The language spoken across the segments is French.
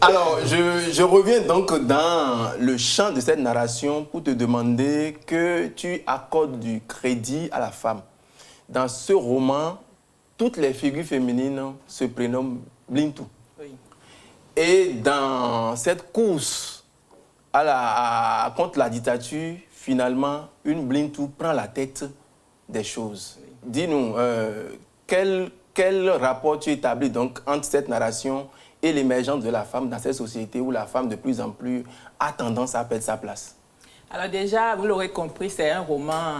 Alors, je reviens donc dans le champ de cette narration pour te demander que tu accordes du crédit à la femme. Dans ce roman, toutes les figures féminines se prénomment Blintou. Oui. Et dans cette course contre la dictature, finalement, une Blintou prend la tête des choses. Oui. Dis-nous, quel rapport tu établis donc entre cette narration et l'émergence de la femme dans cette société où la femme de plus en plus a tendance à perdre sa place? Alors déjà, vous l'aurez compris, c'est un roman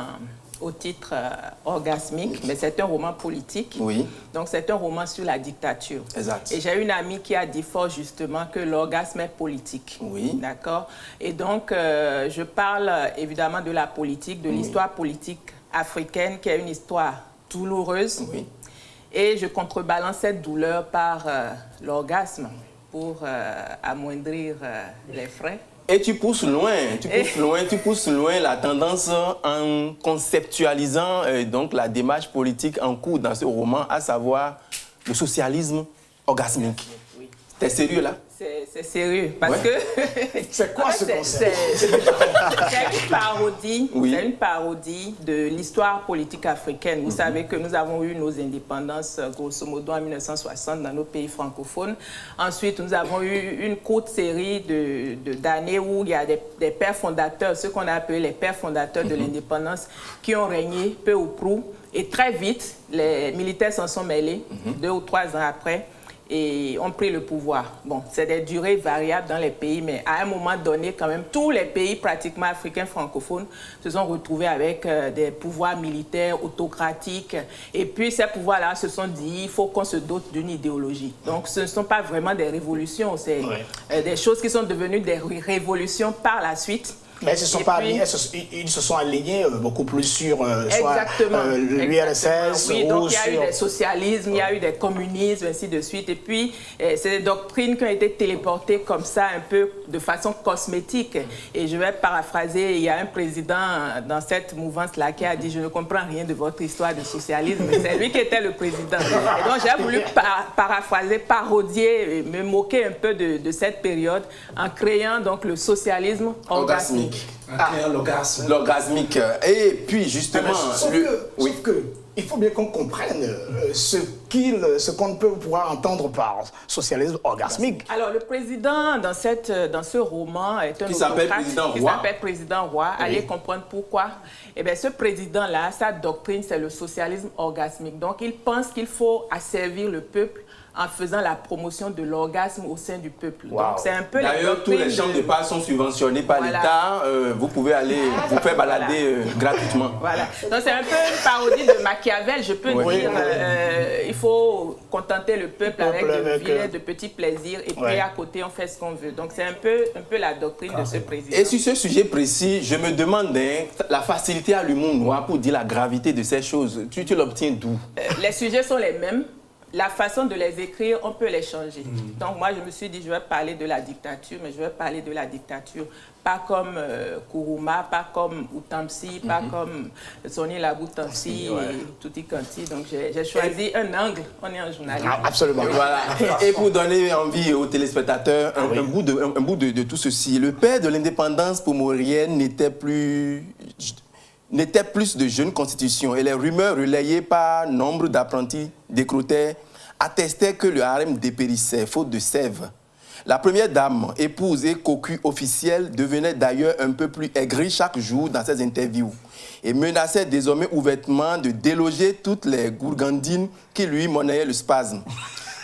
au titre orgasmique, mais c'est un roman politique. Oui. Donc c'est un roman sur la dictature. Exact. Et j'ai une amie qui a dit fort justement que l'orgasme est politique. Oui. D'accord. Et donc je parle évidemment de la politique, de l'histoire politique africaine, qui est une histoire douloureuse. Oui. Et je contrebalance cette douleur par l'orgasme pour amoindrir les frais. Et tu pousses loin la tendance en conceptualisant donc la démarche politique en cours dans ce roman, à savoir le socialisme orgasmique. Oui. T'es sérieux là? C'est sérieux, parce que... C'est quoi ce concept? C'est une parodie, oui. C'est une parodie de l'histoire politique africaine. Vous savez que nous avons eu nos indépendances, grosso modo, en 1960 dans nos pays francophones. Ensuite, nous avons eu une courte série d'années où il y a des pères fondateurs, ceux qu'on a appelés les pères fondateurs de l'indépendance, qui ont régné peu ou prou. Et très vite, les militaires s'en sont mêlés, 2 ou 3 ans après, et ont pris le pouvoir. Bon, c'est des durées variables dans les pays, mais à un moment donné, quand même, tous les pays pratiquement africains francophones se sont retrouvés avec des pouvoirs militaires, autocratiques. Et puis, ces pouvoirs-là se sont dit, il faut qu'on se dote d'une idéologie. Donc, ce ne sont pas vraiment des révolutions, c'est des choses qui sont devenues des révolutions par la suite. Mais ils se sont alignés beaucoup plus sur l'URSS. Oui, donc il y a eu des socialismes, il y a eu des communismes, ainsi de suite. Et puis, c'est des doctrines qui ont été téléportées comme ça, un peu de façon cosmétique. Et je vais paraphraser, il y a un président dans cette mouvance-là qui a dit « Je ne comprends rien de votre histoire de socialisme ». C'est lui qui était le président. Et donc, j'ai voulu paraphraser, parodier, me moquer un peu de cette période en créant donc le socialisme orgasmique. L'orgasmique. Et puis, justement... Sauf que, il faut bien qu'on comprenne ce qu'on peut pouvoir entendre par socialisme orgasmique. Alors, le président, dans ce roman, est un autocrate qui s'appelle Président Roy. Oui. Allez comprendre pourquoi. Eh bien, ce président-là, sa doctrine, c'est le socialisme orgasmique. Donc, il pense qu'il faut asservir le peuple en faisant la promotion de l'orgasme au sein du peuple. Wow. Donc, c'est un peu d'ailleurs, tous les champs de part sont subventionnés par l'État. Vous pouvez aller vous faire balader gratuitement. Voilà. Donc, c'est un peu une parodie de Machiavel, je peux dire. Il faut contenter le peuple avec de petits plaisirs et puis à côté, on fait ce qu'on veut. Donc, c'est un peu la doctrine de ce président. Et sur ce sujet précis, je me demande la facilité à l'humour noir pour dire la gravité de ces choses. Tu l'obtiens d'où? Les sujets sont les mêmes. La façon de les écrire, on peut les changer. Donc moi, je me suis dit, je vais parler de la dictature, mais je vais parler de la dictature pas comme Kourouma, pas comme Outamsi, pas comme Sonny Laboutamsi et Tutti Kanti. Donc j'ai choisi un angle, on est en journalisme. Absolument. Voilà. Et pour donner envie aux téléspectateurs, un bout de tout ceci, le père de l'indépendance pomorienne n'était plus de jeune constitution et les rumeurs relayées par nombre d'apprentis décrotés attestaient que le harem dépérissait faute de sève. La première dame, épouse et cocu officielle, devenait d'ailleurs un peu plus aigrie chaque jour dans ses interviews et menaçait désormais ouvertement de déloger toutes les gourgandines qui lui monnayaient le spasme.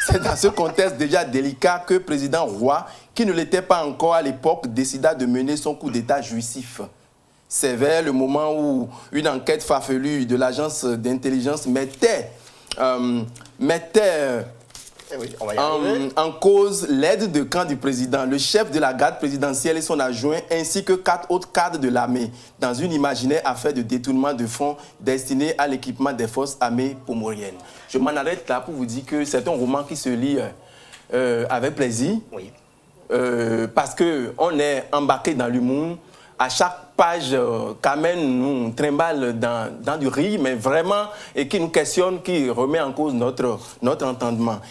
C'est dans ce contexte déjà délicat que le président Roy, qui ne l'était pas encore à l'époque, décida de mener son coup d'État jouissif. C'est vers le moment où une enquête farfelue de l'agence d'intelligence mettait en cause l'aide de camp du président, le chef de la garde présidentielle et son adjoint, ainsi que 4 autres cadres de l'armée, dans une imaginaire affaire de détournement de fonds destinés à l'équipement des forces armées pomoriennes. Je m'en arrête là pour vous dire que c'est un roman qui se lit avec plaisir, parce qu'on est embarqué dans l'humour. À chaque page, Carmen nous trimballe dans du rire, mais vraiment, et qui nous questionne, qui remet en cause notre entendement.